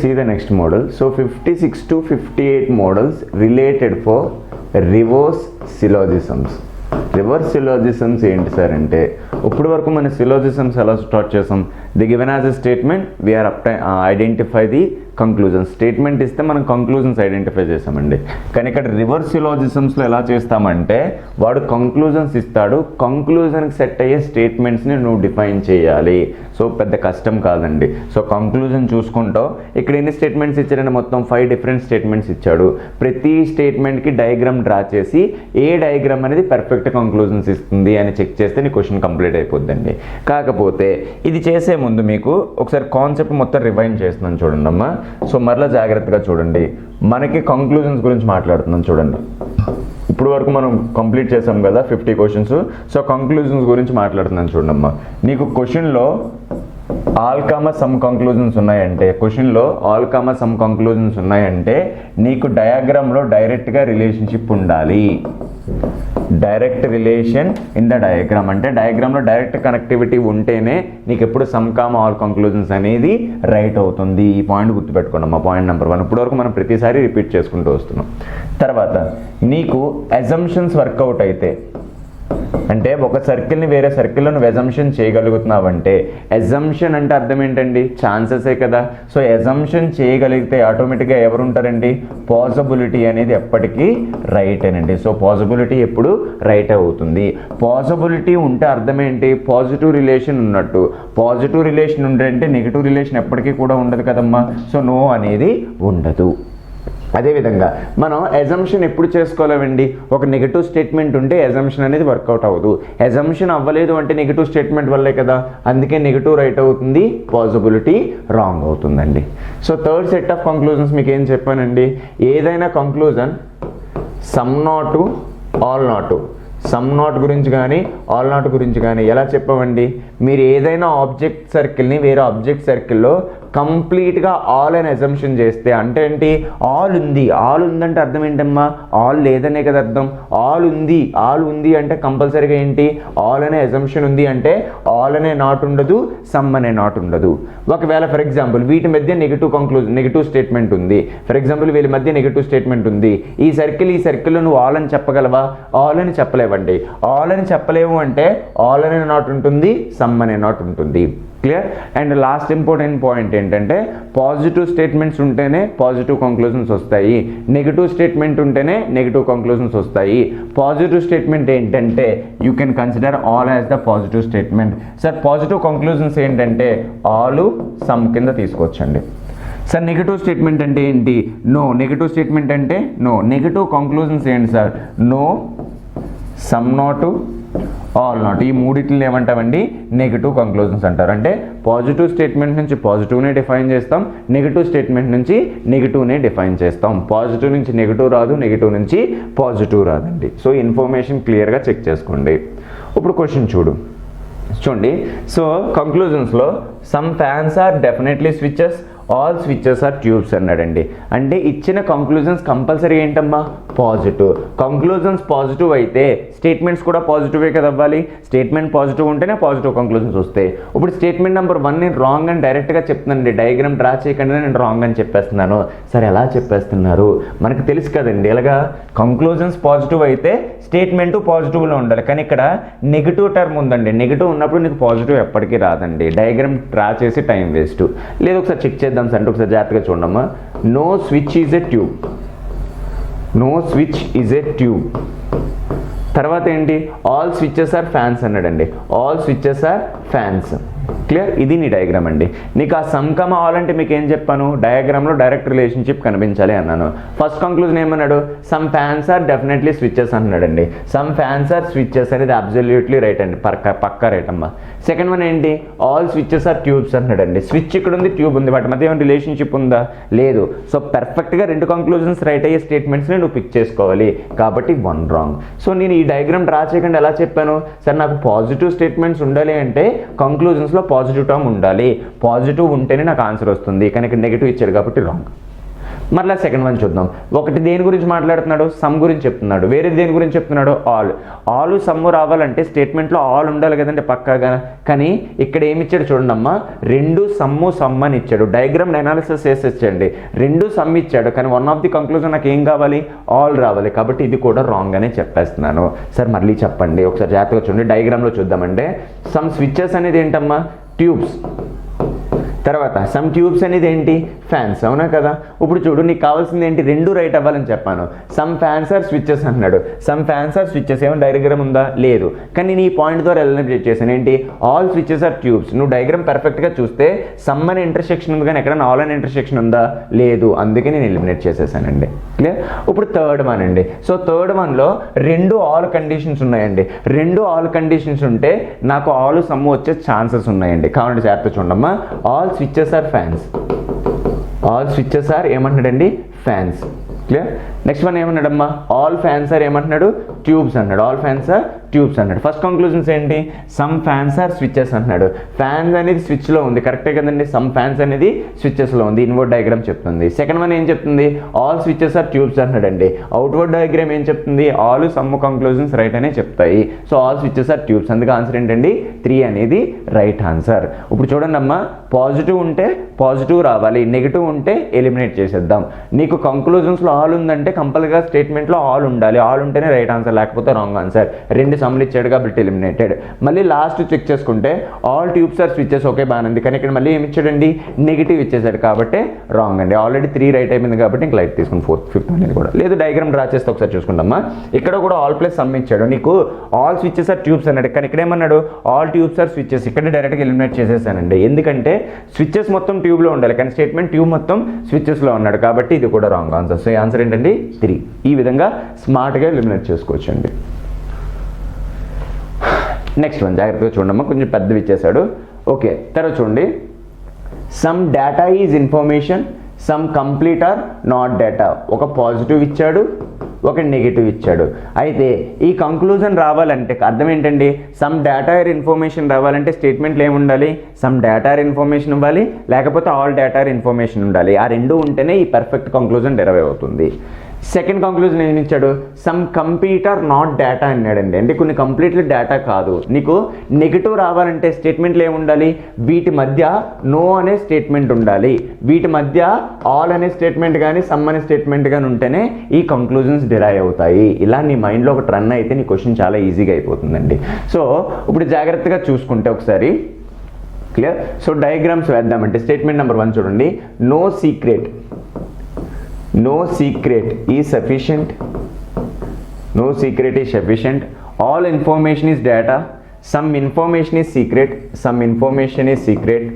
see the next model. So 56 to 58 models related for reverse syllogisms. Reverse syllogisms ఏంటి sir అంటే ఇప్పుడు వరకు మన సిలోజిజమ్స్ ఎలా స్టార్ట్ చేసాం? The given as a statement we are identify the conclusions. Statement ఇస్తే మనం కంక్లూజన్స్ ఐడెంటిఫై చేసామండి. కానీ ఇక్కడ రివర్స్ సిలోజిజమ్స్లో ఎలా చేస్తామంటే వాడు కంక్లూజన్స్ ఇస్తాడు, కంక్లూజన్కి సెట్ అయ్యే స్టేట్మెంట్స్ని నువ్వు డిఫైన్ చేయాలి. సో పెద్ద కష్టం కాదండి. సో కంక్లూజన్ చూసుకుంటావు. ఇక్కడ ఎన్ని స్టేట్మెంట్స్ ఇచ్చాడంటే మొత్తం 5 డిఫరెంట్ స్టేట్మెంట్స్ ఇచ్చాడు. ప్రతి స్టేట్మెంట్కి డయాగ్రామ్ డ్రా చేసి ఏ డయాగ్రామ్ అనేది పర్ఫెక్ట్ కంక్లూజన్స్ ఇస్తుంది అని చెక్ చేస్తే నీ క్వశ్చన్ కంప్లీట్ అయిపోద్దండి. కాకపోతే ఇది చేసే ముందు మీకు ఒకసారి కాన్సెప్ట్ మొత్తం రివైండ్ చేస్తున్నాను చూడండి అమ్మా. సో మరలా జాగ్రత్తగా చూడండి. మనకి కంక్లూజన్స్ గురించి మాట్లాడుతున్నాం చూడండి. ఇప్పుడు వరకు మనం కంప్లీట్ చేసాం కదా 50 క్వశ్చన్స్. సో కంక్లూజన్స్ గురించి మాట్లాడుతున్నాను చూడండి అమ్మా. నీకు క్వశ్చన్లో ఆల్ కామా సమ్ కంక్లూజన్స్ ఉన్నాయంటే, క్వశ్చన్లో ఆల్ కామా సమ్ కంక్లూజన్స్ ఉన్నాయంటే నీకు డయాగ్రామ్లో డైరెక్ట్గా రిలేషన్షిప్ ఉండాలి. Direct relation in the diagram అంటే డయాగ్రామ్లో డైరెక్ట్ కనెక్టివిటీ ఉంటేనే నీకు ఎప్పుడు సమ్ కామా ఆల్ కంక్లూజన్స్ అనేది రైట్ అవుతుంది. ఈ పాయింట్ గుర్తుపెట్టుకోండి అమ్మా. పాయింట్ నెంబర్ 1 ఇప్పటివరకు మనం ప్రతిసారి రిపీట్ చేసుకుంటూ వస్తున్నాం. తర్వాత నీకు అజంప్షన్స్ వర్కౌట్ అయితే అంటే ఒక సర్కిల్ని వేరే సర్కిల్లో నువ్వు ఎజంప్షన్ చేయగలుగుతున్నావంటే, ఎజంప్షన్ అంటే అర్థం ఏంటండి? ఛాన్సెసే కదా. సో ఎజంప్షన్ చేయగలిగితే ఆటోమేటిక్గా ఎవరు ఉంటారండి? పాసిబిలిటీ అనేది ఎప్పటికీ రైట్ అనండి. సో పాసిబిలిటీ ఎప్పుడు రైట్ అవుతుంది. పాసిబిలిటీ ఉంటే అర్థం ఏంటి? పాజిటివ్ రిలేషన్ ఉన్నట్టు. పాజిటివ్ రిలేషన్ ఉంటే నెగిటివ్ రిలేషన్ ఎప్పటికీ కూడా ఉండదు కదమ్మా. సో నో అనేది ఉండదు. అదేవిధంగా మనం ఎజంప్షన్ ఎప్పుడు చేసుకోలేమండి? ఒక నెగిటివ్ స్టేట్మెంట్ ఉంటే ఎజంప్షన్ అనేది వర్కౌట్ అవ్వదు. ఎజంప్షన్ అవ్వలేదు అంటే నెగిటివ్ స్టేట్మెంట్ వల్లే కదా. అందుకే నెగిటివ్ రైట్ అవుతుంది, పాసిబిలిటీ రాంగ్ అవుతుందండి. So third set of conclusions మీకు ఏం చెప్పానండి? ఏదైనా conclusion some not all not, some not గురించి కానీ ఆల్ నాట్ గురించి కానీ ఎలా చెప్పామండి? మీరు ఏదైనా ఆబ్జెక్ట్ సర్కిల్ని వేరే ఆబ్జెక్ట్ సర్కిల్లో కంప్లీట్గా ఆల్ అని అజంప్షన్ చేస్తే అంటే ఏంటి? ఆల్ ఉంది. ఆల్ ఉందంటే అర్థం ఏంటమ్మా? ఆల్ లేదనే కదా అర్థం. ఆల్ ఉంది, ఆల్ ఉంది అంటే కంపల్సరీగా ఏంటి? ఆల్ అనే అజంప్షన్ ఉంది అంటే ఆల్ అనే నాట్ ఉండదు, సమ్ అనే నాట్ ఉండదు. ఒకవేళ ఫర్ ఎగ్జాంపుల్ వీటి మధ్య నెగిటివ్ స్టేట్మెంట్ ఉంది. ఫర్ ఎగ్జాంపుల్ వీళ్ళ మధ్య నెగిటివ్ స్టేట్మెంట్ ఉంది. ఈ సర్కిల్లో నువ్వు ఆల్ అని చెప్పగలవా? ఆల్ అని చెప్పలేవండి. ఆల్ అని చెప్పలేవు అంటే ఆల్ అనే నాట్ ఉంటుంది, సమ్ అనే నాట్ ఉంటుంది. Clear? And last important point ఏంటంటే పాజిటివ్ స్టేట్మెంట్స్ ఉంటేనే పాజిటివ్ కంక్లూజన్స్ వస్తాయి, నెగిటివ్ స్టేట్మెంట్ ఉంటేనే నెగిటివ్ కంక్లూజన్స్ వస్తాయి. పాజిటివ్ స్టేట్మెంట్ ఏంటంటే you can consider all as the positive statement. Sir positive conclusions ఏంటంటే ఆల్ సమ్ కింద తీసుకోవచ్చండి. సార్ నెగిటివ్ స్టేట్మెంట్ అంటే ఏంటి? నో. నెగిటివ్ స్టేట్మెంట్ అంటే నో. నెగిటివ్ కంక్లూజన్స్ ఏంటి sir? No, some not, all not. ఈ మూడిటిని ఏమంటామండి? నెగిటివ్ కంక్లూజన్స్ అంటారు. అంటే పాజిటివ్ స్టేట్మెంట్ నుంచి పాజిటివ్నే డిఫైన్ చేస్తాం, నెగిటివ్ స్టేట్మెంట్ నుంచి నెగిటివ్నే డిఫైన్ చేస్తాం. పాజిటివ్ నుంచి నెగిటివ్ రాదు, నెగిటివ్ నుంచి పాజిటివ్ రాదండి. సో ఇన్ఫర్మేషన్ క్లియర్గా చెక్ చేసుకోండి. ఇప్పుడు క్వశ్చన్ చూడండి. సో కంక్లూజన్స్లో some fans are definitely switches, all switches are tubes అన్నాడండి. అంటే ఇచ్చిన కంక్లూజన్స్ కంపల్సరీ ఏంటమ్మా? పాజిటివ్. కంక్లూజన్స్ పాజిటివ్ అయితే స్టేట్మెంట్స్ కూడా పాజిటివే కదా అవ్వాలి. స్టేట్మెంట్ పాజిటివ్ ఉంటేనే పాజిటివ్ కంక్లూజన్స్ వస్తాయి. ఇప్పుడు స్టేట్మెంట్ నెంబర్ 1 నేను రాంగ్ అని డైరెక్ట్గా చెప్తున్నానండి. డయాగ్రామ్ డ్రా చేయకుండా నేను రాంగ్ అని చెప్పేస్తున్నాను. సరే ఎలా చెప్పేస్తున్నారు? మనకు తెలుసు కదండి. ఎలాగా? కంక్లూజన్స్ పాజిటివ్ అయితే స్టేట్మెంట్ పాజిటివ్లో ఉండాలి. కానీ ఇక్కడ నెగిటివ్ టర్మ్ ఉందండి. నెగిటివ్ ఉన్నప్పుడు నీకు పాజిటివ్ ఎప్పటికీ రాదండి. డయాగ్రామ్ డ్రా చేసి టైం వేస్ట్. లేదు ఒకసారి చెక్ చేద్దాం అంటే ఒకసారి జాగ్రత్తగా చూడమ్మా. No switch is a tube. No switch is a tube. తర్వాత ఏంటి? ఆల్ స్విచెస్ ఆర్ ఫ్యాన్స్ అన్నాడండి. All switches are fans. Clear? ఇది నీ డయాగ్రామ్ అండి. నీకు ఆ సమ్ కమ ఆల్ అంటే మీకు ఏం చెప్పాను? డయాగ్రామ్లో డైరెక్ట్ రిలేషన్షిప్ కనిపించాలి అన్నాను. ఫస్ట్ కంక్లూజన్ ఏమన్నాడు? Some fans are definitely switches అన్నాడండి. సమ్ ఫ్యాన్స్ ఆర్ స్విచెస్ అనేది అబ్సల్యూట్లీ రైట్ అండి, పక్కా రైట్ అమ్మా. సెకండ్ వన్ ఏంటి? ఆల్ స్విచెస్ ఆర్ ట్యూబ్స్ అన్నాడండి. స్విచ్ ఇక్కడ ఉంది, ట్యూబ్ ఉంది, వాటి మధ్య ఏమైనా రిలేషన్షిప్ ఉందా? లేదు. సో పర్ఫెక్ట్గా 2 కంక్లూజన్స్ రైట్ అయ్యే స్టేట్మెంట్స్ని నువ్వు పిక్ చేసుకోవాలి. కాబట్టి 1 రాంగ్. సో నేను ఈ డయాగ్రామ్ డ్రా చేయకుండా ఎలా చెప్పాను? సార్ నాకు పాజిటివ్ స్టేట్మెంట్స్ ఉండాలి అంటే కంక్లూజన్స్లో పాజిటివ్ టర్మ్ ఉండాలి. పాజిటివ్ ఉంటేనే నాకు ఆన్సర్ వస్తుంది. కానీ ఇక్కడ నెగిటివ్ ఇచ్చాడు కాబట్టి రాంగ్. మరలా సెకండ్ వన్ చూద్దాం. ఒకటి దేని గురించి మాట్లాడుతున్నాడు, సమ్ గురించి చెప్తున్నాడు, వేరే దేని గురించి చెప్తున్నాడు, ఆల్ సమ్ రావాలంటే స్టేట్మెంట్లో ఆల్ ఉండాలి కదండి పక్కాగా. కానీ ఇక్కడ ఏమి ఇచ్చాడు చూడండి అమ్మా, రెండు సమ్ అని ఇచ్చాడు. డయాగ్రామ్ అనాలిసిస్ చేసేచ్చండి, రెండు సమ్ ఇచ్చాడు కానీ వన్ ఆఫ్ ది కంక్లూజన్ నాకు ఏం కావాలి, ఆల్ రావాలి. కాబట్టి ఇది కూడా రాంగ్ అనే చెప్పేస్తున్నాను. సార్ మళ్ళీ చెప్పండి ఒకసారి జాగ్రత్తగా చూడండి. డయాగ్రామ్లో చూద్దామంటే సమ్ స్విచెస్ అనేది ఏంటమ్మా, ట్యూబ్స్. తర్వాత సమ్ ట్యూబ్స్ అనేది ఏంటి, ఫ్యాన్స్. అవునా కదా. ఇప్పుడు చూడు నీకు కావాల్సింది ఏంటి, రెండు రైట్ అవ్వాలని చెప్పాను. సమ్ ఫ్యాన్స్ ఆర్ స్విచెస్ అన్నాడు. సమ్ ఫ్యాన్స్ ఆర్ స్విచెస్ ఏమైనా డయాగ్రామ్ ఉందా, లేదు. కానీ నేను ఈ పాయింట్ ద్వారా ఎలిమినేట్ చేశాను ఏంటి, ఆల్ స్విచెస్ ఆర్ ట్యూబ్స్. నువ్వు డయాగ్రామ్ పర్ఫెక్ట్గా చూస్తే సమ్ అనే ఇంటర్సెక్షన్ ఉంది కానీ ఎక్కడైనా ఆల్ అనే ఇంటర్సెక్షన్ ఉందా, లేదు. అందుకే నేను ఎలిమినేట్ చేసేసానండి. క్లియర్. ఇప్పుడు థర్డ్ వన్ అండి. సో థర్డ్ వన్లో రెండు ఆల్ కండిషన్స్ ఉన్నాయండి. రెండు ఆల్ కండిషన్స్ ఉంటే నాకు ఆల్ సమ్ వచ్చే ఛాన్సెస్ ఉన్నాయండి. కావాలంటే జాగ్రత్త చూడమ్మా. All switches are fans. All switches are ఏమంటున్నాడండి, ఫ్యాన్స్. క్లియర్. నెక్స్ట్ వన్ ఏమన్నాడమ్మా, ఆల్ ఫ్యాన్స్ ఆర్ ఏమంటున్నాడు, ట్యూబ్స్ అన్నాడు. ఆల్ ఫ్యాన్స్ ఆర్ ట్యూబ్స్ అన్నాడు. ఫస్ట్ కంక్లూజన్స్ ఏంటి, సమ్ ఫ్యాన్స్ ఆర్ స్విచెస్ అన్నాడు. ఫ్యాన్స్ అనేది స్విచ్లో ఉంది, కరెక్టే కదండి. సమ్ ఫ్యాన్స్ అనేది స్విచెస్లో ఉంది, ఇన్వర్డ్ డయాగ్రామ్ చెప్తుంది. సెకండ్ వన్ ఏం చెప్తుంది, ఆల్ స్విచెస్ ఆర్ ట్యూబ్స్ అన్నాడండి. అవుట్వర్డ్ డయాగ్రామ్ ఏం చెప్తుంది, ఆల్ సమ్ కంక్లూజన్స్ రైట్ అనే చెప్తాయి. So all switches are tubes, అందుకే ఆన్సర్ ఏంటండి 3 అనేది రైట్ ఆన్సర్. ఇప్పుడు చూడండి అమ్మా, పాజిటివ్ ఉంటే పాజిటివ్ రావాలి, నెగిటివ్ ఉంటే ఎలిమినేట్ చేసేద్దాం. నీకు కంక్లూజన్స్లో ఆల్ ఉందంటే కంపల్గా స్టేట్మెంట్లో ఆల్ ఉండాలి, ఆల్ ఉంటేనే రైట్ ఆన్సర్, లేకపోతే రాంగ్ ఆన్సర్. రెండు సమ్లు ఇచ్చాడు కాబట్టి ఎలిమినేటెడ్. మళ్ళీ లాస్ట్ చెక్ చేసుకుంటే all tubes are switches okay బాగానే ఉంది, కానీ ఇక్కడ మళ్ళీ ఏమి ఇచ్చాడండి, నెగిటివ్ ఇచ్చేసాడు కాబట్టి రాంగ్ అండి. ఆల్రెడీ 3 రైట్ అయిపోయింది కాబట్టి ఇంక లైట్ తీసుకుని 4th 5th అనేది కూడా లేదు. డయాగ్రామ్ డ్రా చేస్తే ఒకసారి చూసుకుంటామా. ఇక్కడ కూడా ఆల్ ప్లస్ సమ్ ఇచ్చాడు, నీకు ఆల్ స్విచెస్ ఆర్ ట్యూబ్స్ అన్నాడు, కానీ ఇక్కడ ఏమన్నాడు, ఆల్ ట్యూబ్స్ ఆర్ స్విచెస్. ఇక్కడ డైరెక్ట్గా ఎలిమినేట్ చేసేసానండి, ఎందుకంటే స్విచెస్ మొత్తం ట్యూబ్లో ఉండాలి కానీ స్టేట్మెంట్ ట్యూబ్ మొత్తం స్విచెస్లో ఉన్నాడు కాబట్టి ఇది కూడా రాంగ్ ఆన్సర్. సో ఈ ఆన్సర్ ఏంటండి 3. ఈ విధంగా స్మార్ట్గా ఎలిమినేట్ చేసుకోవచ్చండి. నెక్స్ట్ వన్ జాగ్రత్తగా చూడమ్మా, కొంచెం పెద్దవి ఇచ్చేసాడు. ఓకే, తర్వాత చూడండి. Some data is information, some complete are not data. ఒక పాజిటివ్ ఇచ్చాడు, ఒక నెగిటివ్ ఇచ్చాడు. అయితే ఈ కంక్లూజన్ రావాలంటే అర్థం ఏంటండి, సమ్ డేటా ఆర్ ఇన్ఫర్మేషన్ రావాలంటే స్టేట్మెంట్లు ఏముండాలి, సమ్ డేటా ఆర్ ఇన్ఫర్మేషన్ ఇవ్వాలి, లేకపోతే ఆల్ డేటా ఆర్ ఇన్ఫర్మేషన్ ఉండాలి. ఆ రెండు ఉంటేనే ఈ పర్ఫెక్ట్ కంక్లూజన్ డెరైవ్ అవుతుంది. సెకండ్ కంక్లూజన్ ఏమి ఇచ్చాడు, సమ్ కంప్లీటర్ నాట్ డేటా అన్నాడండి. అంటే కొన్ని కంప్లీట్లీ డేటా కాదు. నీకు నెగిటివ్ రావాలంటే స్టేట్మెంట్లు ఏముండాలి, వీటి మధ్య నో అనే స్టేట్మెంట్ ఉండాలి, వీటి మధ్య ఆల్ అనే స్టేట్మెంట్ కానీ సమ్ అనే స్టేట్మెంట్ కానీ ఉంటేనే ఈ కంక్లూజన్స్ డిరైవ్ అవుతాయి. ఇలా నీ మైండ్లో ఒకటి రన్ అయితే నీ క్వశ్చన్ చాలా ఈజీగా అయిపోతుందండి. సో ఇప్పుడు జాగ్రత్తగా చూసుకుంటే ఒకసారి క్లియర్. సో డయాగ్రామ్స్ వేద్దామంటే స్టేట్మెంట్ నెంబర్ 1 చూడండి. No secret, no secret is sufficient, no secret is sufficient, all information is data, some information is secret, some information is secret,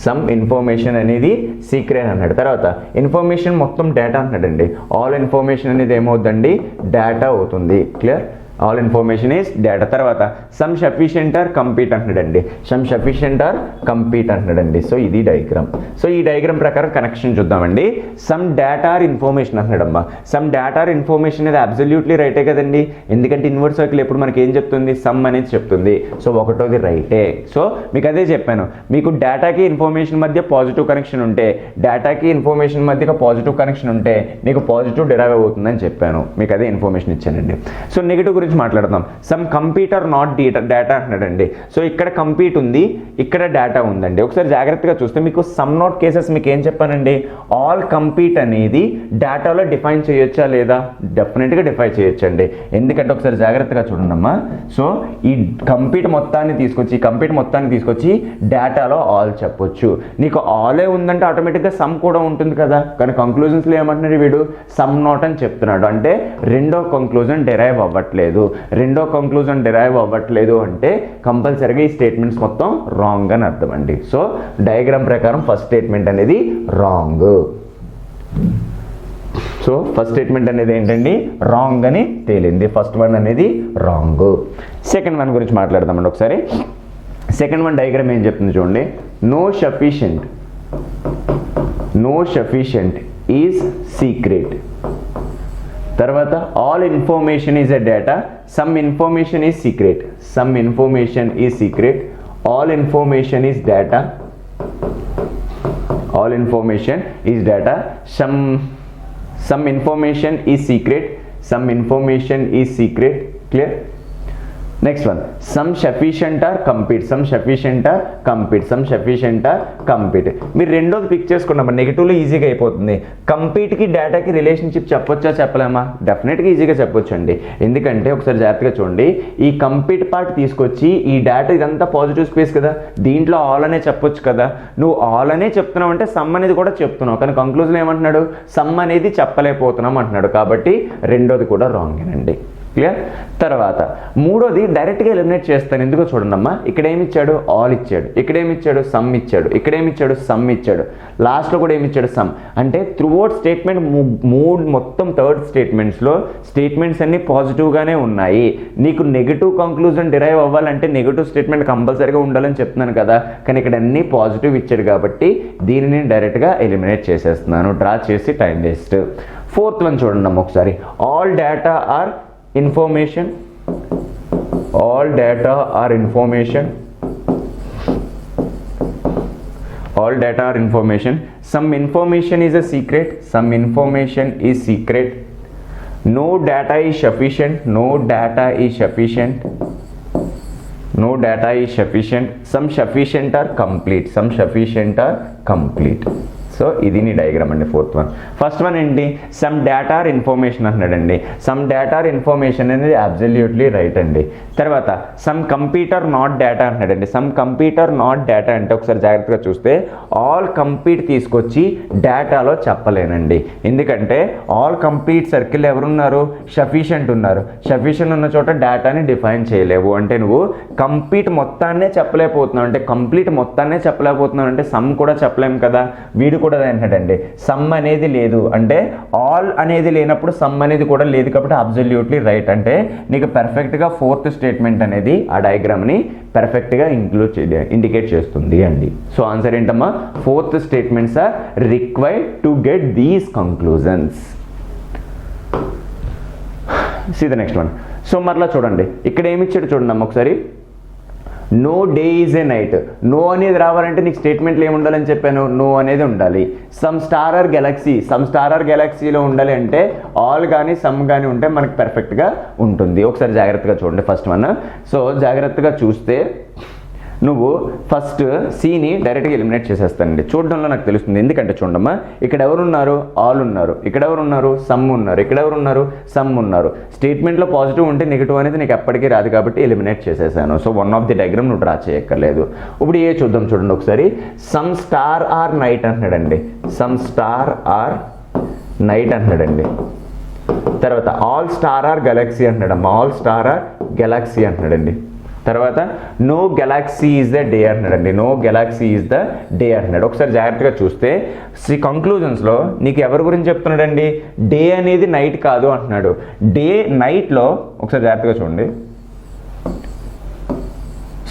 some information అనేది సీక్రెట్ అన్నాడు. తర్వాత information మొత్తం data అన్నాడండి. All information అనేది ఏమవుతుందండి, data అవుతుంది. Clear. All information is data. తర్వాత some sufficient are complete అంటున్నాడండి. సమ్ సఫిషియంట్ ఆర్ కంప్లీట్ అంటున్నాడండి. సో ఇది డయాగ్రామ్. సో ఈ డయాగ్రామ్ ప్రకారం కనెక్షన్ చూద్దామండి. సమ్ డేటా ఆర్ ఇన్ఫర్మేషన్ అంటున్నాడమ్మా. సమ్ డేటా ఆర్ ఇన్ఫర్మేషన్ అనేది అబ్సల్యూట్లీ రైటే కదండి, ఎందుకంటే ఇన్వర్స్ సర్కిల్ ఎప్పుడు మనకి ఏం చెప్తుంది, సమ్ అనేది చెప్తుంది. సో ఒకటోది రైటే. సో మీకు అదే చెప్పాను, మీకు డేటాకి ఇన్ఫర్మేషన్ మధ్య పాజిటివ్ కనెక్షన్ ఉంటే, డేటాకి ఇన్ఫర్మేషన్ మధ్య పాజిటివ్ కనెక్షన్ ఉంటే మీకు పాజిటివ్ డిరైవ్ అవుతుందని చెప్పాను. మీకు అదే ఇన్ఫర్మేషన్ ఇచ్చానండి. సో నెగిటివ్ గురించి మాట్లాడదాం. సమ్ కంప్యూటర్ నాట్ డేటా అంటున్నాడండి. సో ఇక్కడ కంప్లీట్ ఉంది, ఇక్కడ డేటా ఉందండి. ఒకసారి జాగ్రత్తగా చూస్తే మీకు సమ్ నాట్ కేసెస్ మీకు ఏం చెప్పానండి, ఆల్ కంప్లీట్ అనేది డేటాలో డిఫైన్ చేయొచ్చా లేదా, డెఫినెట్గా డిఫైన్ చేయొచ్చండి. ఎందుకంటే ఒకసారి జాగ్రత్తగా చూడండమ్మా. సో ఈ కంప్లీట్ మొత్తాన్ని తీసుకొచ్చి డేటాలో ఆల్ చెప్పొచ్చు. నీకు ఆలే ఉందంటే ఆటోమేటిక్గా సమ్ కూడా ఉంటుంది కదా, కానీ కంక్లూజన్స్లో ఏమంటున్నాడు వీడు, సమ్ నాట్ అని చెప్తున్నాడు. అంటే రెండో కంక్లూజన్ డిరైవ్ అవ్వట్లేదు. అంటే కంపల్సరీగా ఈ స్టేట్మెంట్స్ మొత్తం రాంగ్ అని అర్థం అండి. సో డయాగ్రామ్ ప్రకారం ఫస్ట్ స్టేట్మెంట్ అనేది రాంగ్. సో ఫస్ట్ స్టేట్మెంట్ అనేది ఏంటండి, రాంగ్ అని తేలింది. ఫస్ట్ వన్ అనేది రాంగ్. సెకండ్ వన్ గురించి మాట్లాడదామండి ఒకసారి. సెకండ్ వన్ డయాగ్రామ్ ఏం చెప్తుంది చూడండి. No sufficient is secret. తర్వాత all information is a data, some information is secret, all information is data, all information is data, some information is secret, some information is secret. Clear? Next one, some sufficient or compete, some sufficient or compete, some sufficient or compete. మీరు రెండోది pick చేసుకున్నాం, నెగిటివ్లో ఈజీగా అయిపోతుంది. కంపీట్కి డేటాకి relationship చెప్పొచ్చా చెప్పలేమా? డెఫినెట్గా ఈజీగా చెప్పొచ్చు అండి. ఎందుకంటే ఒకసారి జాగ్రత్తగా చూడండి, ఈ కంపీట్ పార్ట్ తీసుకొచ్చి ఈ డేటా ఇదంతా పాజిటివ్ స్పేస్ కదా, దీంట్లో ఆల్ అనే చెప్పొచ్చు కదా. నువ్వు ఆల్ అనే చెప్తున్నావు అంటే సమ్ అనేది కూడా చెప్తున్నావు, కానీ కంక్లూజన్ ఏమంటున్నాడు? సమ్ అనేది చెప్పలేకపోతున్నాం అంటున్నాడు. కాబట్టి రెండోది కూడా రాంగేనండి. క్లియర్? తర్వాత మూడోది డైరెక్ట్గా ఎలిమినేట్ చేస్తాను. ఎందుకో చూడండి అమ్మా, ఇక్కడ ఏమి ఇచ్చాడు? ఆల్ ఇచ్చాడు, ఇక్కడ ఏమి ఇచ్చాడు? సమ్ ఇచ్చాడు, ఇక్కడ ఏమి ఇచ్చాడు? సమ్ ఇచ్చాడు, లాస్ట్లో కూడా ఏమి ఇచ్చాడు? సమ్. అంటే త్రూఅవుట్ స్టేట్మెంట్ మొత్తం థర్డ్ స్టేట్మెంట్స్లో స్టేట్మెంట్స్ అన్ని పాజిటివ్గానే ఉన్నాయి. నీకు నెగిటివ్ కంక్లూజన్ డిరైవ్ అవ్వాలంటే నెగిటివ్ స్టేట్మెంట్ కంపల్సరీగా ఉండాలని చెప్తున్నాను కదా, కానీ ఇక్కడ అన్ని పాజిటివ్ ఇచ్చాడు కాబట్టి దీనిని డైరెక్ట్గా ఎలిమినేట్ చేసేస్తున్నాను, డ్రా చేసి టైం వేస్ట్. ఫోర్త్ వన్ చూడండి అమ్మ ఒకసారి, all data are information, all data are information, all data are information, some information is a secret, some information is secret, no data is sufficient, no data is sufficient, no data is sufficient, some sufficient are complete, some sufficient are complete. So ఇది నీ diagram అండి. Fourth one. First one ఏంటి? Some data are information అంటున్నాడండి. Some data are information అనేది absolutely right అండి. తర్వాత some computer not data అంటున్నాడండి. Some computer not data అంటే ఒకసారి జాగ్రత్తగా చూస్తే ఆల్ కంప్లీట్ తీసుకొచ్చి డేటాలో చెప్పలేనండి. ఎందుకంటే ఆల్ కంప్లీట్ సర్కిల్ ఎవరున్నారు? సఫిషియంట్ ఉన్నారు. సఫిషియంట్ ఉన్న చోట డేటాని డిఫైన్ చేయలేవు. అంటే నువ్వు కంప్లీట్ మొత్తాన్నే చెప్పలేకపోతున్నావు, అంటే కంప్లీట్ మొత్తాన్నే చెప్పలేకపోతున్నావు అంటే సమ్ కూడా చెప్పలేము కదా. వీడు కూడా ఏంటంటే సమ్ అనేది లేదు, అంటే ఆల్ అనేది లేనప్పుడు సమ్ అనేది కూడా లేదు కాబట్టి అబ్సల్యూట్లీ రైట్. అంటే నీకు పర్ఫెక్ట్గా ఫోర్త్ స్టేట్మెంట్ అనేది ఆ డయాగ్రామ్ని పర్ఫెక్ట్గా ఇండికేట్ చేస్తుంది అండి. సో ఆన్సర్ ఏంటమ్మా? Fourth statements are required to get these conclusions. See the next one. So మరలా చూడండి, ఇక్కడ ఏమి ఇచ్చాడు చూడండి అమ్మ ఒకసారి, no day is a night. నో అనేది రావాలంటే నీకు స్టేట్మెంట్లు ఏమి ఉండాలని చెప్పాను? నో అనేది ఉండాలి. Some star are galaxy, some star are గెలాక్సీలో ఉండాలి అంటే ఆల్ కానీ సమ్ కానీ ఉంటే మనకి పర్ఫెక్ట్గా ఉంటుంది. ఒకసారి జాగ్రత్తగా చూడండి ఫస్ట్ వన్. సో జాగ్రత్తగా చూస్తే నువ్వు ఫస్ట్ సిని డైరెక్ట్గా ఎలిమినేట్ చేసేస్తానండి. చూడడంలో నాకు తెలుస్తుంది. ఎందుకంటే చూడమ్మా, ఇక్కడ ఎవరున్నారు? ఆల్ ఉన్నారు. ఇక్కడ ఎవరున్నారు? సమ్ ఉన్నారు. ఇక్కడ ఎవరున్నారు? సమ్ ఉన్నారు. స్టేట్మెంట్లో పాజిటివ్ ఉంటే నెగిటివ్ అనేది నీకు ఎప్పటికీ రాదు కాబట్టి ఎలిమినేట్ చేసేసాను. So one of the diagram నువ్వు డ్రా చేయక్కర్లేదు. ఇప్పుడు ఏ చూద్దాం చూడండి ఒకసారి. సమ్ స్టార్ ఆర్ నైట్ అంటున్నాడండి. సమ్ స్టార్ ఆర్ నైట్ అంటున్నాడండి. తర్వాత ఆల్ స్టార్ ఆర్ గెలాక్సీ అంటున్నాడమ్మా. ఆల్ స్టార్ ఆర్ గెలాక్సీ అంటున్నాడండి. తర్వాత no galaxy is the day అంటున్నాడండి. No galaxy is the day అంటున్నాడు. ఒకసారి జాగ్రత్తగా చూస్తే కంక్లూజన్స్లో నీకు ఎవరి గురించి చెప్తున్నాడండి? డే అనేది నైట్ కాదు అంటున్నాడు. డే నైట్లో ఒకసారి జాగ్రత్తగా చూడండి.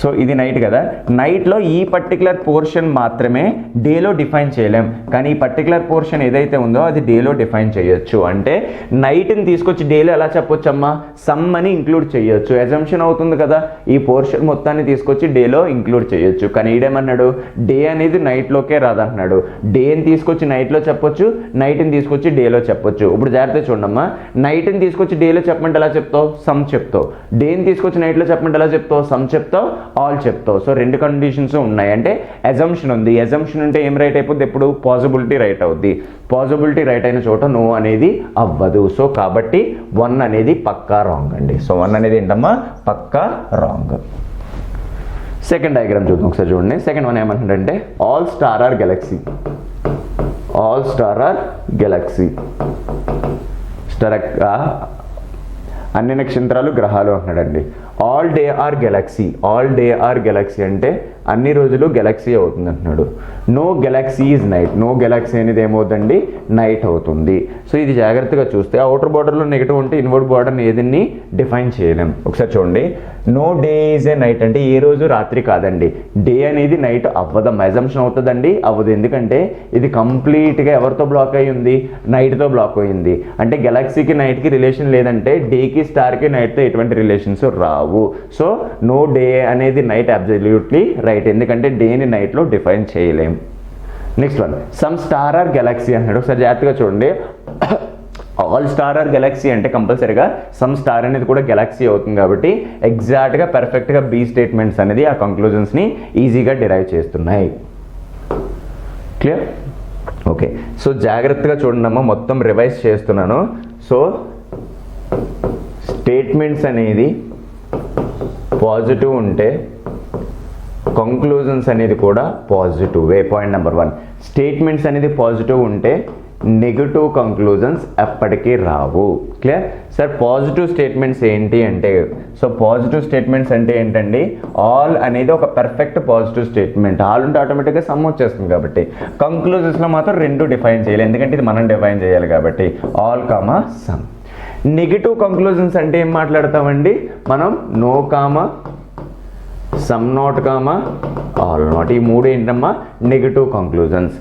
సో ఇది నైట్ కదా, నైట్లో ఈ పర్టికులర్ పోర్షన్ మాత్రమే డేలో డిఫైన్ చేయలేం, కానీ ఈ పర్టికులర్ పోర్షన్ ఏదైతే ఉందో అది డేలో డిఫైన్ చేయొచ్చు. అంటే నైట్ని తీసుకొచ్చి డేలో ఎలా చెప్పొచ్చమ్మా? సమ్ అని ఇంక్లూడ్ చేయొచ్చు. అజంప్షన్ అవుతుంది కదా, ఈ పోర్షన్ మొత్తాన్ని తీసుకొచ్చి డేలో ఇంక్లూడ్ చేయొచ్చు. కానీ ఈడేమన్నాడు? డే అనేది నైట్లోకే రాదంటున్నాడు. డేని తీసుకొచ్చి నైట్లో చెప్పొచ్చు, నైట్ని తీసుకొచ్చి డేలో చెప్పొచ్చు. ఇప్పుడు జాగ్రత్త చూడమ్మా, నైట్ని తీసుకొచ్చి డేలో చెప్పమంటే ఎలా చెప్తావు? సమ్ చెప్తావు. డేని తీసుకొచ్చి నైట్లో చెప్పమంటే ఎలా చెప్తావు? సమ్ చెప్తావు, ఆల్ చెప్తావు. సో రెండు కండిషన్స్ ఉన్నాయి. అంటే అజంప్షన్ ఉంది. అజంప్షన్ అంటే ఏం రైట్ అయిపోద్ది? ఎప్పుడు పాసిబిలిటీ రైట్ అవుద్ది. పాసిబిలిటీ రైట్ అయిన చోట నో అనేది అవ్వదు. సో కాబట్టి వన్ అనేది పక్కా రాంగ్ అండి. సో వన్ అనేది ఏంటమ్మా? పక్కా రాంగ్. సెకండ్ డయాగ్రామ్ చూద్దాం ఒకసారి చూడండి. సెకండ్ వన్ ఏమంటుందంటే all star are galaxy. All star are galaxy. Star అన్ని నక్షత్రాలు గ్రహాలు అంటున్నాడండి. All day are galaxy. All day are galaxy అంటే అన్ని రోజులు గెలాక్సీ అవుతుంది అంటున్నాడు. No galaxy is night. No galaxy అనేది ఏమవుతుందండి? నైట్ అవుతుంది. సో ఇది జాగ్రత్తగా చూస్తే అవుటర్ బార్డర్లో నెగిటివ్ ఉంటే ఇన్వర్డ్ బార్డర్ని ఏదన్నీ డిఫైన్ చేయలేం. ఒకసారి చూడండి, no day is a night అంటే ఏ రోజు రాత్రి కాదండి. డే అనేది నైట్ అవ్వదం. అజంప్షన్ అవుతుందండి? అవ్వదు. ఎందుకంటే ఇది కంప్లీట్గా ఎవరితో బ్లాక్ అయి ఉంది? నైట్తో బ్లాక్ అయింది. అంటే గెలాక్సీకి నైట్కి రిలేషన్ లేదంటే డేకి స్టార్కి నైట్తో ఎటువంటి రిలేషన్స్ రావు. సో నో డే అనేది నైట్ అబ్సల్యూట్లీ రైట్. ఎందుకంటే డేని నైట్లో డిఫైన్ చేయలేం. Next one, some star are galaxy అన్నాడు. ఒకసారి జాగ్రత్తగా చూడండి. ఆల్ స్టార్ ఆర్ గెలాక్సీ అంటే కంపల్సరీగా సమ్ స్టార్ అనేది కూడా గెలాక్సీ అవుతుంది కాబట్టి ఎగ్జాక్ట్గా పర్ఫెక్ట్గా బి స్టేట్మెంట్స్ అనేది ఆ కంక్లూజన్స్ని ఈజీగా డిరైవ్ చేస్తున్నాయి. క్లియర్? ఓకే, సో జాగ్రత్తగా చూడండి అమ్మా, మొత్తం రివైజ్ చేస్తున్నాను. సో స్టేట్మెంట్స్ అనేది పాజిటివ్ ఉంటే కంక్లూజన్స్ అనేది కూడా పాజిటివ్. పాయింట్ నెంబర్ 1, స్టేట్మెంట్స్ అనేది పాజిటివ్ ఉంటే నెగటివ్ కంక్లూజన్స్ ఎప్పటికీ రావు. Clear sir? పాజిటివ్ స్టేట్మెంట్స్ ఏంటి అంటే, సో పాజిటివ్ స్టేట్మెంట్స్ అంటే ఏంటండి, ఆల్ అనేది ఒక పర్ఫెక్ట్ పాజిటివ్ స్టేట్మెంట్. ఆల్ ఉంటే ఆటోమేటిక్గా సమ్ వచ్చేస్తుంది కాబట్టి కంక్లూజన్స్లో మాత్రం 2 డిఫైన్ చేయాలి, ఎందుకంటే ఇది మనం డిఫైన్ చేయాలి కాబట్టి. All comma some. Negative conclusions అంటే ఏం మాట్లాడతామండి మనం? No comma some not comma all not. ఈ 3 ఏంటమ్మా? Negative conclusions.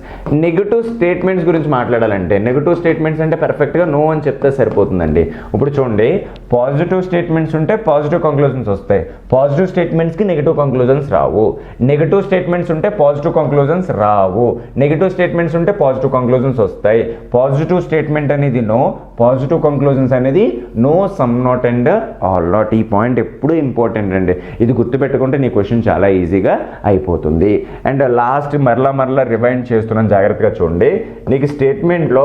నెగిటివ్ స్టేట్మెంట్స్ గురించి మాట్లాడాలంటే, నెగిటివ్ స్టేట్మెంట్స్ అంటే పర్ఫెక్ట్గా నో అని చెప్తే సరిపోతుందండి. ఇప్పుడు చూడండి, పాజిటివ్ స్టేట్మెంట్స్ ఉంటే పాజిటివ్ కంక్లూజన్స్ వస్తాయి, పాజిటివ్ స్టేట్మెంట్స్కి నెగిటివ్ కంక్లూజన్స్ రావు. నెగిటివ్ స్టేట్మెంట్స్ ఉంటే పాజిటివ్ కంక్లూజన్స్ రావు, నెగిటివ్ స్టేట్మెంట్స్ ఉంటే పాజిటివ్ కంక్లూజన్స్ వస్తాయి. పాజిటివ్ స్టేట్మెంట్ అనేది నో, పాజిటివ్ కంక్లూజన్స్ అనేది no, some not and all not. ఈ పాయింట్ ఎప్పుడు ఇంపార్టెంట్ అండి, ఇది గుర్తుపెట్టుకుంటే నీ క్వశ్చన్ చాలా ఈజీగా అయిపోతుంది. అండ్ లాస్ట్ మరలా రివైండ్ చేస్తున్నాను, జాగ్రత్తగా చూడండి. నీకు స్టేట్మెంట్లో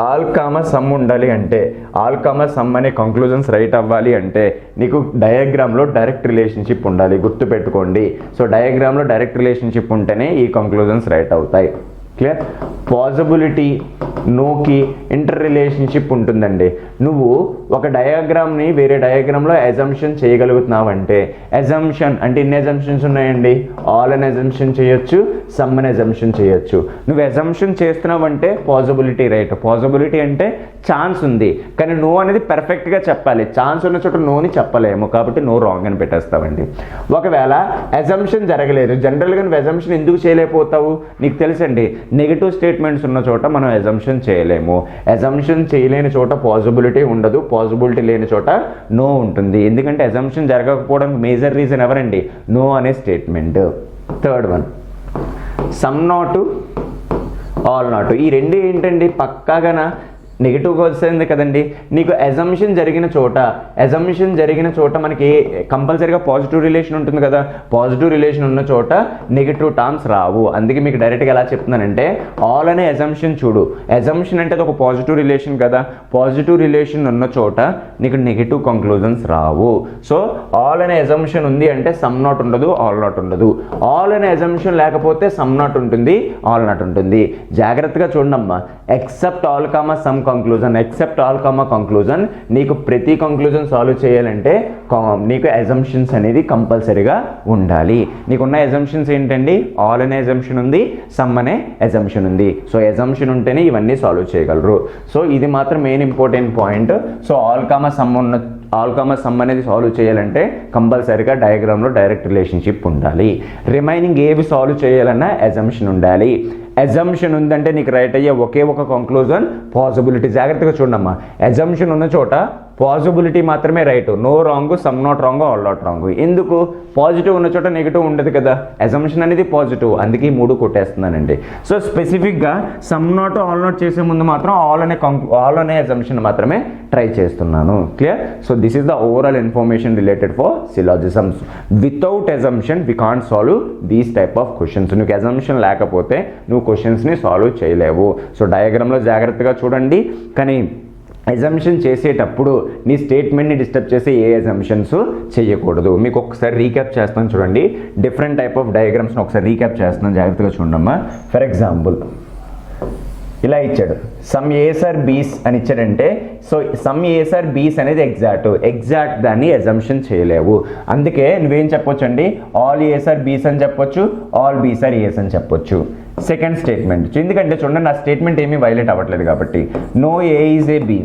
ఆల్ కామా సమ్ ఉండాలి అంటే, ఆల్ కామా సమ్ అనే కంక్లూజన్స్ రైట్ అవ్వాలి అంటే నీకు డయాగ్రామ్లో డైరెక్ట్ రిలేషన్షిప్ ఉండాలి, గుర్తుపెట్టుకోండి. సో డయాగ్రామ్లో డైరెక్ట్ రిలేషన్షిప్ ఉంటేనే ఈ కంక్లూజన్స్ రైట్ అవుతాయి. క్లియర్? పాజిబిలిటీ నోకి ఇంటర్ రిలేషన్షిప్ ఉంటుందండి. నువ్వు ఒక డయాగ్రామ్ని వేరే డయాగ్రామ్లో అజంప్షన్ చేయగలుగుతున్నావంటే, అజంప్షన్ అంటే ఎన్ని అజంప్షన్స్ ఉన్నాయండి? ఆల్ అని అజంప్షన్ చేయొచ్చు, సమ్ అని అజంప్షన్ చేయొచ్చు. నువ్వు అజంప్షన్ చేస్తున్నావంటే పాజిబిలిటీ రైట్. పాజిబిలిటీ అంటే ఛాన్స్ ఉంది, కానీ నో అనేది పర్ఫెక్ట్గా చెప్పాలి. ఛాన్స్ ఉన్న చోట నోని చెప్పలేము కాబట్టి నో రాంగ్ అని పెట్టేస్తావండి. ఒకవేళ అజంప్షన్ జరగలేదు, జనరల్గా నువ్వు అజంప్షన్ ఎందుకు చేయలేకపోతావు? నీకు తెలుసండి, నెగిటివ్ స్టేట్మెంట్స్ ఉన్న చోట మనం అజంప్షన్ చేయలేము. అజంప్షన్ చేయలేని చోట పాజిబిలిటీ ఉండదు, పాజిబిలిటీ లేని చోట నో ఉంటుంది. ఎందుకంటే అజంప్షన్ జరగకపోవడానికి మేజర్ రీజన్ ఎవరండి? నో అనే statement. Third one, some not all not. ఈ 2 ఏంటండి? పక్కాగా నెగిటివ్గా వస్తుంది కదండి. నీకు అజంప్షన్ జరిగిన చోట మనకి కంపల్సరీగా పాజిటివ్ రిలేషన్ ఉంటుంది కదా. పాజిటివ్ రిలేషన్ ఉన్న చోట నెగిటివ్ టర్మ్స్ రావు. అందుకే మీకు డైరెక్ట్గా ఎలా చెప్తున్నానంటే, ఆల్ అనే అజంప్షన్ చూడు. అజంప్షన్ అంటే అది ఒక పాజిటివ్ రిలేషన్ కదా, పాజిటివ్ రిలేషన్ ఉన్న చోట నీకు నెగిటివ్ కంక్లూజన్స్ రావు. సో ఆల్ అనే అజంప్షన్ ఉంది అంటే సమ్ నాట్ ఉండదు, ఆల్ నాట్ ఉండదు. ఆల్ అనే అజంప్షన్ లేకపోతే సమ్ నాట్ ఉంటుంది, ఆల్ నాట్ ఉంటుంది. జాగ్రత్తగా చూడమ్మా, except all comma some conclusion, except all comma conclusion. నీకు ప్రతి కంక్లూజన్ సాల్వ్ చేయాలంటే నీకు అజంప్షన్స్ అనేది కంపల్సరీగా ఉండాలి. నీకున్న అజంప్షన్స్ ఏంటండి? ఆల్ అనే అజంప్షన్ ఉంది, సమ్ అనే అజంప్షన్ ఉంది. సో అజంప్షన్ ఉంటేనే ఇవన్నీ సాల్వ్ చేయగలరు. సో ఇది మాత్రం main important point. So all comma some అనేది సాల్వ్ చేయాలంటే కంపల్సరీగా డయాగ్రామ్లో డైరెక్ట్ రిలేషన్షిప్ ఉండాలి. రిమైనింగ్ ఏవి సాల్వ్ చేయాలన్నా అజంప్షన్ ఉండాలి. అజంప్షన్ ఉందంటే నీకు రైట్ అయ్యే ఒకే ఒక కంక్లూజన్ పాజిబిలిటీ. జాగ్రత్తగా చూడమ్మా, అజంప్షన్ ఉన్న చోట పాజిబిలిటీ మాత్రమే right, no wrong, some not wrong, all not wrong. ఎందుకు? పాజిటివ్ ఉన్న చోట నెగిటివ్ ఉండదు కదా. అజంప్షన్ అనేది పాజిటివ్, అందుకే ఈ 3 కొట్టేస్తున్నానండి. సో స్పెసిఫిక్గా సమ్ నాట్ ఆల్ నాట్ చేసే ముందు మాత్రం ఆల్ అనే అజంప్షన్ మాత్రమే ట్రై చేస్తున్నాను. Clear? So this is the overall information related for syllogisms. Without assumption we can't solve these type of questions. నీకు అజంప్షన్ లేకపోతే నువ్వు క్వశ్చన్స్ని సాల్వ్ చేయలేవు. సో డయాగ్రామ్లో జాగ్రత్తగా చూడండి, కానీ అజంప్షన్ చేసేటప్పుడు నీ స్టేట్మెంట్ని డిస్టర్బ్ చేసే ఏ అజంప్షన్స్ చేయకూడదు. మీకు ఒకసారి రీక్యాప్ చేస్తాను చూడండి, డిఫరెంట్ టైప్ ఆఫ్ డయాగ్రామ్స్ని ఒకసారి రీక్యాప్ చేస్తున్నాను, జాగ్రత్తగా చూడమ్మా. ఫర్ ఎగ్జాంపుల్ ఇలా ఇచ్చాడు, సమ్ ఏస్ ఆర్ బీస్ అని ఇచ్చాడంటే, సో సమ్ ఏస్ ఆర్ బీస్ అనేది ఎగ్జాక్ట్ దాన్ని అజంప్షన్ చేయలేవు. అందుకే నువ్వేం చెప్పొచ్చు అండి? ఆల్ ఏస్ ఆర్ బీస్ అని చెప్పొచ్చు, ఆల్ బీస్ ఆర్ ఏస్ అని చెప్పొచ్చు. సెకండ్ స్టేట్మెంట్, ఎందుకంటే చూడండి నా స్టేట్మెంట్ ఏమీ వైలేట్ అవ్వట్లేదు కాబట్టి. No A is a B,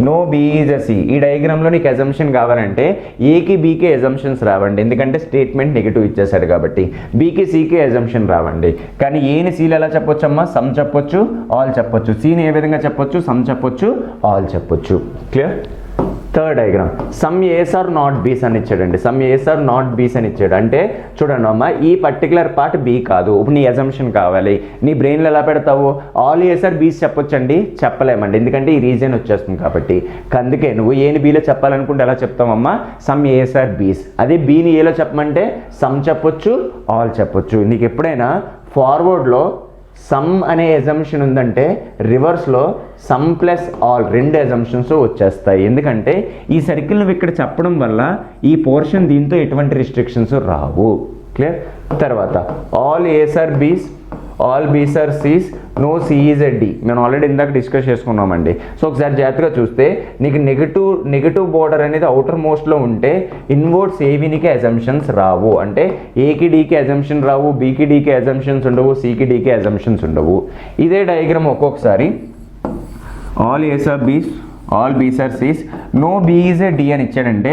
no B is a C. ఈ డయాగ్రామ్లో నీకు అజంప్షన్ కావాలంటే ఏకి బీకి అజంప్షన్స్ రావండి, ఎందుకంటే స్టేట్మెంట్ నెగిటివ్ ఇచ్చేసాడు కాబట్టి. బీకి సికి అజంప్షన్ రావండి. కానీ ఏని సీలు ఎలా చెప్పొచ్చు అమ్మా? సమ్ చెప్పొచ్చు, ఆల్ చెప్పొచ్చు. సీని ఏ విధంగా చెప్పొచ్చు? సమ్ చెప్పొచ్చు, ఆల్ చెప్పొచ్చు. Clear? Third diagram some A's are not B's అని ఇచ్చాడండి. Some A's are not B's అని ఇచ్చాడు. అంటే చూడండి అమ్మ, ఈ పర్టికులర్ పార్ట్ బీ కాదు. ఇప్పుడు నీ అజంప్షన్ కావాలి, నీ బ్రెయిన్లో ఎలా పెడతావు? ఆల్ ఏస్ ఆర్ బీస్ చెప్పొచ్చండి? చెప్పలేమండి, ఎందుకంటే ఈ రీజన్ వచ్చేస్తుంది కాబట్టి. అందుకే నువ్వు ఏని బీలో చెప్పాలనుకుంటే ఎలా చెప్తావమ్మా? సమ్ ఏస్ ఆర్ బీస్. అదే బీని ఏలో చెప్పమంటే సమ్ చెప్పొచ్చు, ఆల్ చెప్పొచ్చు. నీకు ఎప్పుడైనా ఫార్వర్డ్లో సమ్ అనే ఎజంప్షన్ ఉందంటే రివర్స్లో సమ్ ప్లస్ ఆల్ రెండు ఎజంప్షన్స్ వచ్చేస్తాయి. ఎందుకంటే ఈ సర్కిల్ నువ్వు ఇక్కడ చెప్పడం వల్ల ఈ పోర్షన్ దీంతో ఎటువంటి రిస్ట్రిక్షన్స్ రావు. క్లియర్? తర్వాత all A's are B's, all B's are C's, no C is a D. మేము ఆల్రెడీ ఇందాక డిస్కస్ చేసుకున్నామండి. సో ఒకసారి జాగ్రత్తగా చూస్తే నీకు నెగిటివ్ బోర్డర్ అనేది అవుటర్ మోస్ట్లో ఉంటే ఇన్వర్డ్స్ ఏవినికి అజంప్షన్స్ రావు. అంటే ఏకి డీకి అజంప్షన్ రావు, బీకి డీకి అజంప్షన్స్ ఉండవు, సికి డీకి అజంప్షన్స్ ఉండవు. ఇదే డయాగ్రామ్ ఒక్కొక్కసారి all A's are B's, all B's are C's, no B is a D అని ఇచ్చాడంటే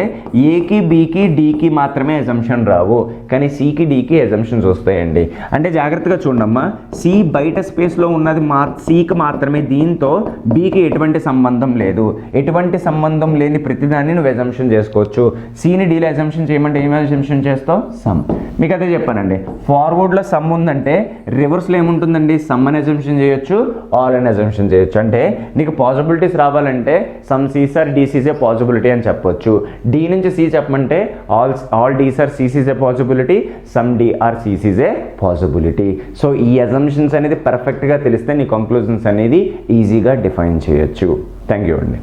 ఏకి బీకి డీకి మాత్రమే ఎజంప్షన్ రావు, కానీ సికి డీకి ఎజంప్షన్స్ వస్తాయండి. అంటే జాగ్రత్తగా చూడమ్మా, సి బయట స్పేస్లో ఉన్నది సికి మాత్రమే, దీంతో బీకి ఎటువంటి సంబంధం లేదు. ఎటువంటి సంబంధం లేని ప్రతిదాన్ని నువ్వు ఎజంప్షన్ చేసుకోవచ్చు. సిని డీలో ఎజంప్షన్ చేయమంటే ఏమైనా ఎజంప్షన్ చేస్తావు? సమ్. మీకు అదే చెప్పానండి, ఫార్వర్డ్లో సమ్ ఉందంటే రివర్స్లో ఏముంటుందండి? సమ్ అని ఎజంప్షన్ చేయొచ్చు, ఆల్ అని ఎజంప్షన్ చేయొచ్చు. అంటే నీకు పాసిబిలిటీస్ రావాలంటే some Cs are Ds is a possibility అని చెప్పొచ్చు. డి నుంచి సి చెప్పమంటే all Ds are Cs is a possibility, some D are Cs is a possibility. So ఈ అజంప్షన్స్ అనేది పర్ఫెక్ట్గా తెలిస్తే నీ కంక్లూజన్స్ అనేది ఈజీగా డిఫైన్ చేయొచ్చు. థ్యాంక్ యూ అండి.